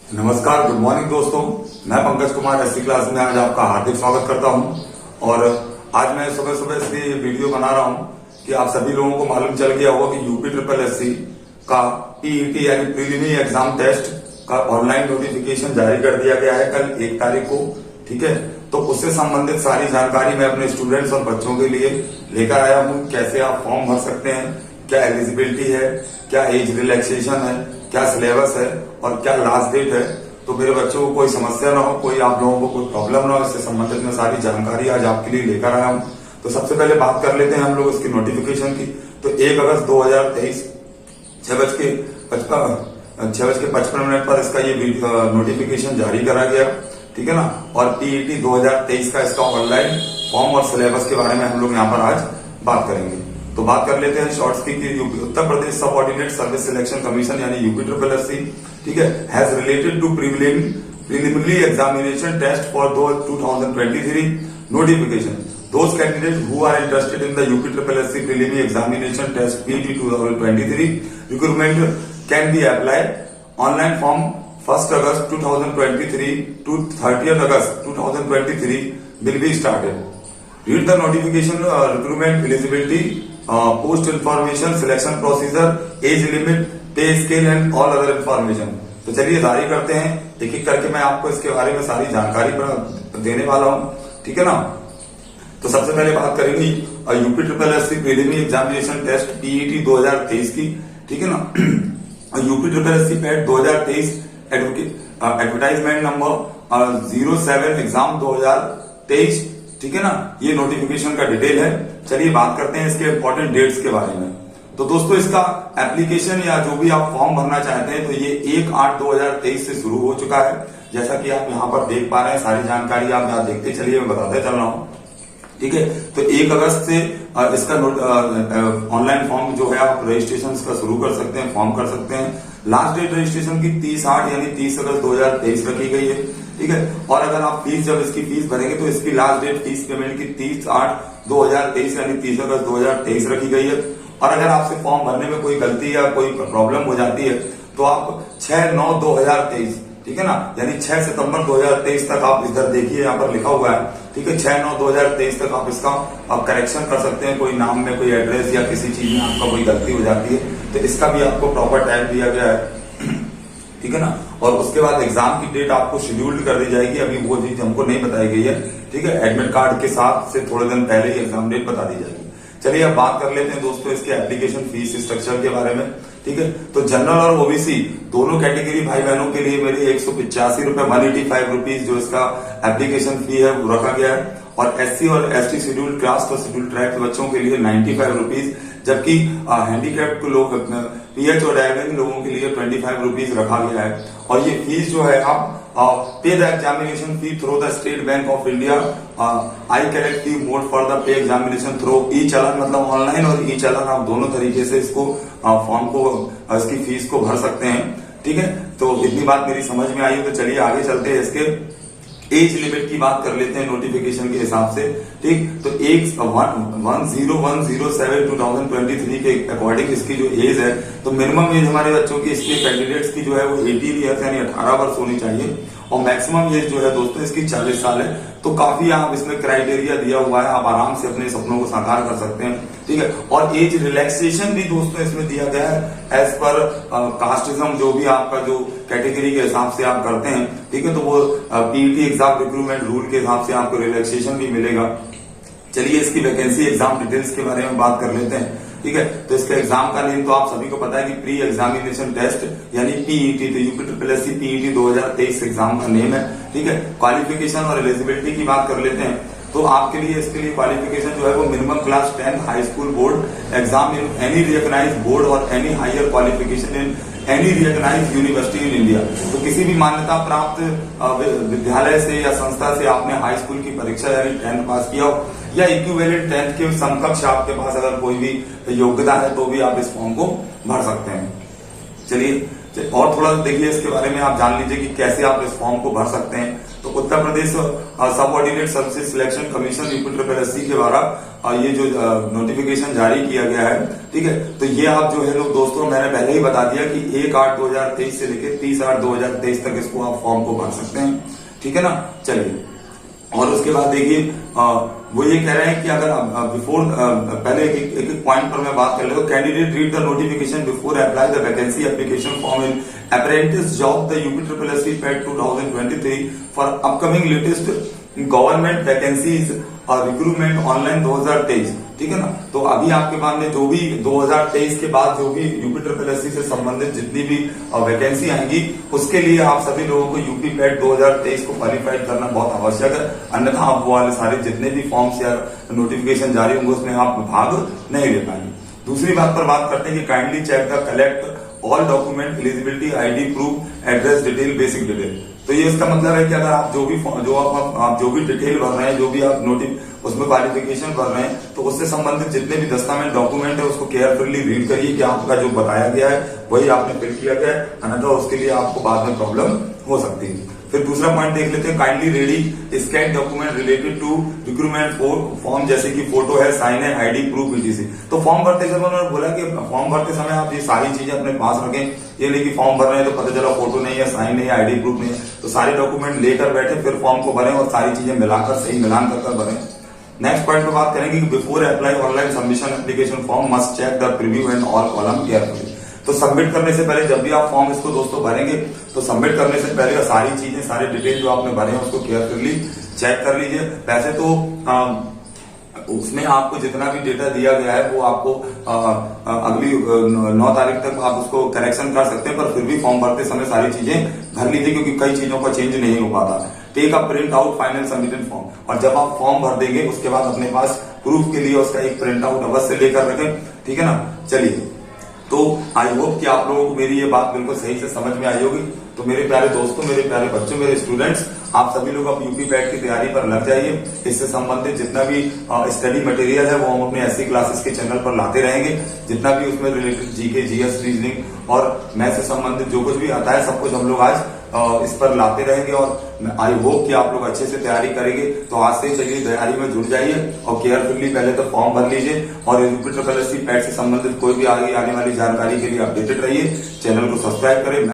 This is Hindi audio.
नमस्कार, गुड मॉर्निंग दोस्तों। मैं पंकज कुमार एससी क्लास में आज आपका हार्दिक स्वागत करता हूं। और आज मैं सुबह सुबह इसलिए वीडियो बना रहा हूं कि आप सभी लोगों को मालूम चल गया होगा कि यूपी ट्रिपल एससी का पीईटी यानी प्रीलिमिनरी एग्जाम टेस्ट का ऑनलाइन नोटिफिकेशन जारी कर दिया गया है कल 1 तारीख को। ठीक है, तो उससे संबंधित सारी जानकारी मैं अपने स्टूडेंट्स और बच्चों के लिए लेकर आया हूं। कैसे आप फॉर्म भर सकते हैं, क्या एलिजिबिलिटी है, क्या एज रिलैक्सेशन है, क्या सिलेबस है और क्या लास्ट डेट है। तो मेरे बच्चों को कोई समस्या ना हो, कोई आप लोगों को कोई प्रॉब्लम ना हो, इससे संबंधित मैं सारी जानकारी आज आपके लिए लेकर आया हूं। तो सबसे पहले बात कर लेते हैं हम लोग इसकी नोटिफिकेशन की। तो 1 अगस्त 2023 6:55 पर इसका ये नोटिफिकेशन जारी करा गया। ठीक है ना। और पीईटी 2023 का इसका ऑनलाइन फॉर्म और सिलेबस के बारे में हम लोग यहाँ पर आज बात करेंगे। तो बात कर लेते हैं शॉर्ट्स की कि Uttar Pradesh subordinate service selection commission यानी यूपी ट्रिपल एससी, ठीक है, has related to preliminary examination test for 2023 notification those candidates who are interested in the UP Triple SC preliminary examination test PET 2023 recruitment can be applied online from 1st August 2023 to 30th August 2023 will be started. Read the notification, recruitment eligibility, post information, selection procedure, age limit, pay scale and all other information. तो चलिए जारी करते हैं, एक एक करके मैं आपको इसके बारे में सारी जानकारी देने वाला हूँ। ठीक है ना। तो सबसे पहले बात करेंगे UP triple SC preliminary examination test PET 2023 की। ठीक है ना। UP triple SC PET 2023 advertisement number 07 exam 2023। ठीक है ना। ये नोटिफिकेशन का डिटेल है। चलिए बात करते हैं इसके इंपॉर्टेंट डेट्स के बारे में। तो दोस्तों इसका एप्लीकेशन या जो भी आप फॉर्म भरना चाहते हैं तो ये 1/8/2023 से शुरू हो चुका है। जैसा कि आप यहाँ पर देख पा रहे हैं, सारी जानकारी आप यहाँ देखते चलिए, मैं बताते चल रहा हूँ। ठीक है, तो 1 अगस्त से इसका ऑनलाइन फॉर्म जो है आप रजिस्ट्रेशन का शुरू कर सकते हैं, फॉर्म कर सकते हैं। लास्ट डेट रजिस्ट्रेशन की 30/8 यानी 30 अगस्त 2023 रखी गई है। ठीक है, और अगर आप जब इसकी फीस भरेंगे तो इसकी लास्ट डेट फीस पेमेंट की 30/8/2023 यानी 30 अगस्त 2023 रखी गई है। और अगर आपसे फॉर्म भरने में कोई गलती या कोई प्रॉब्लम हो जाती है तो आप 6/9/2023, ठीक है ना, यानी 6 सितंबर 2023 तक आप इधर देखिए, यहाँ पर लिखा हुआ है। ठीक है, 6/9/2023 तक आप इसका आप करेक्शन कर सकते हैं। कोई नाम में कोई एड्रेस या किसी चीज में आपका कोई गलती हो जाती है तो इसका भी आपको प्रॉपर टैग दिया गया है। ठीक है ना। और उसके बाद एग्जाम की डेट आपको शेड्यूल्ड कर दी जाएगी। अभी वो चीज हमको नहीं बताई गई है। ठीक है, एडमिट कार्ड के साथ से थोड़े दिन पहले ही एग्जाम डेट बता दी जाएगी। चलिए अब बात कर लेते हैं दोस्तों इसके एप्लीकेशन फीस स्ट्रक्चर के बारे में। ठीक है, तो जनरल और ओबीसी दोनों कैटेगरी भाई बहनों के लिए मेरे 185 रुपए 185 रुपीज जो इसका एप्लीकेशन फी है वो रखा गया है। और एससी और एसटी शेड्यूल्ड कास्ट और शेड्यूल्ड ट्राइब बच्चों के लिए 95 रुपीज, जबकि हैंडीकैप्ड लोग पीएच और डायबिटिक लोगों के लिए 25 रुपीज रखा गया है। और ये फीस जो है आप पे the examination fee through the State Bank of India, I collect fee mode for the pay examination through E challan, मतलब ऑनलाइन और ई चालान आप दोनों तरीके से इसको फॉर्म को इसकी फीस को भर सकते हैं। ठीक है, तो इतनी बात मेरी समझ में आई। तो चलिए आगे चलते हैं, इसके एज लिमिट की बात कर लेते हैं नोटिफिकेशन के हिसाब से। ठीक, तो 1/01/07/2023 के अकॉर्डिंग इसकी जो एज है, तो मिनिमम एज हमारे बच्चों की इसके कैंडिडेट्स की जो है वो 18 ईयर्स यानी 18 वर्ष होनी चाहिए। और मैक्सिमम एज जो है दोस्तों इसकी 40 साल है। तो काफी आप इसमें क्राइटेरिया दिया हुआ है, आप आराम से अपने सपनों को साकार कर सकते हैं। ठीक है, और एज रिलैक्सेशन भी दोस्तों इसमें दिया गया है एज पर कास्टिज्म, जो भी आपका जो कैटेगरी के हिसाब से आप करते हैं। ठीक है, तो वो पीईटी एग्जाम रिक्रूटमेंट रूल के हिसाब से आपको रिलैक्सेशन भी मिलेगा। चलिए इसकी वैकेंसी एग्जाम डिटेल्स के बारे में बात कर लेते हैं। ठीक है, तो इसका एग्जाम का नेम तो आप सभी को पता है कि प्री एग्जामिनेशन टेस्ट यानी पीईटी, तो UP triple SC PET 2023 exam का नेम है। ठीक है, क्वालिफिकेशन और एलिजिबिलिटी की बात कर लेते हैं। तो आपके लिए इसके लिए क्वालिफिकेशन जो है वो minimum class 10 high school board exam in any recognised board और any higher qualification in any recognised university in India. तो किसी भी मान्यता प्राप्त विद्यालय से या संस्था से आपने हाई स्कूल की परीक्षा यानी 10th पास किया हो या इक्विवेलेंट 10th के समकक्ष आपके पास अगर कोई भी योग्यता है तो भी आप इस फॉर्म को भर सकते हैं। चलिए और थोड़ा देखिए इसके बारे में, आप जान लीजिए कि कैसे आप इस फॉर्म को भर सकते हैं। तो Uttar Pradesh subordinate services selection commission UP के द्वारा ये जो नोटिफिकेशन जारी किया गया है, ठीक है। तो ये आप जो है लोग दोस्तों, मैंने पहले ही बता दिया कि 1/8/2023 से लेकर 30/8/2023 तक इसको आप फॉर्म को भर सकते हैं, ठीक है ना। चलिए, और उसके बाद देखिए वो ये कह रहे हैं कि अगर बिफोर पहले एक पॉइंट पर मैं बात कर ले तो candidate read the notification before apply the vacancy application form in apprentice job the UP PAT 2023 for upcoming latest government vacancies और रिक्रूटमेंट ऑनलाइन 2023, ठीक है ना। तो अभी आपके पास में जो भी 2023 के बाद जो भी UP से संबंधित जितनी भी वैकेंसी आएंगी उसके लिए आप सभी लोगों को UP पैट 2023 को क्वालिफाइड करना बहुत आवश्यक है, अन्यथा आप वो वाले सारे जितने भी फॉर्म्स या नोटिफिकेशन जारी होंगे उसमें आप भाग नहीं ले पाएंगे। दूसरी बात पर बात करते हैं कि kindly check the collect all document eligibility ID proof address detail basic detail. तो ये इसका मतलब है कि अगर आप जो भी डिटेल भर रहे हैं, जो भी आप उसमें क्वालिफिकेशन भर रहे हैं, तो उससे संबंधित जितने भी दस्तावेज डॉक्यूमेंट है उसको केयरफुली रीड करिए कि आपका जो बताया गया है वही आपने फिल किया गया है, अन्यथा उसके लिए आपको बाद में प्रॉब्लम हो सकती है। फिर दूसरा पॉइंट देख लेते हैं, kindly ready scan document related to recruitment form, जैसे कि फोटो है, साइन है, ID प्रूफ etc। तो फॉर्म भरते समय उन्होंने बोला कि फॉर्म भरते समय आप ये सारी चीजें अपने पास रखें। ये नहीं कि फॉर्म भर रहे हैं तो पता चला फोटो नहीं है, साइन नहीं है, ID प्रूफ नहीं है, तो सारे डॉक्यूमेंट लेकर बैठे फिर फॉर्म को भरें और सारी चीजें मिलाकर सही मिलान कर भरें। नेक्स्ट पॉइंट पे बात करेंगे कि before apply online submission application form must check the preview and all column carefully. तो सबमिट करने से पहले जब भी आप फॉर्म इसको दोस्तों भरेंगे तो सबमिट करने से पहले सारी चीजें, सारे डिटेल जो आपने भरे हैं उसको केयरफुली चेक कर लीजिए। वैसे तो उसमें आपको जितना भी डेटा दिया गया है वो आपको अगली 9 तारीख तक आप उसको करेक्शन कर सकते हैं, पर फिर भी फॉर्म भरते समय सारी चीजें भर लीजिए क्योंकि कई चीजों का चेंज नहीं हो पाता। Take a print out final submitted form, और जब आप फॉर्म भर देंगे उसके बाद अपने पास प्रूफ के लिए उसका एक प्रिंट आउट अवश्य लेकर रखें, ठीक है ना। चलिए, तो आई होप कि आप लोगों को मेरी ये बात बिल्कुल सही से समझ में आई होगी। तो मेरे प्यारे दोस्तों, मेरे प्यारे बच्चों, मेरे स्टूडेंट्स, आप सभी लोग अब UP पैट की तैयारी पर लग जाइए। इससे संबंधित जितना भी स्टडी मटेरियल है वो हम अपने ऐसी क्लासेस के चैनल पर लाते रहेंगे। जितना भी उसमें रिलेटेड GK GS रीजनिंग और मैथ से संबंधित जो कुछ भी आता है सब कुछ हम लोग आज इस पर लाते रहेंगे, और आई होप कि आप लोग अच्छे से तैयारी करेंगे। तो आज से चलिए तैयारी में जुड़ जाइए और केयरफुली पहले तो फॉर्म भर लीजिए, और UP पैट से संबंधित कोई भी आगे आने वाली जानकारी के लिए अपडेटेड रहिए। चैनल को सब्सक्राइब करें।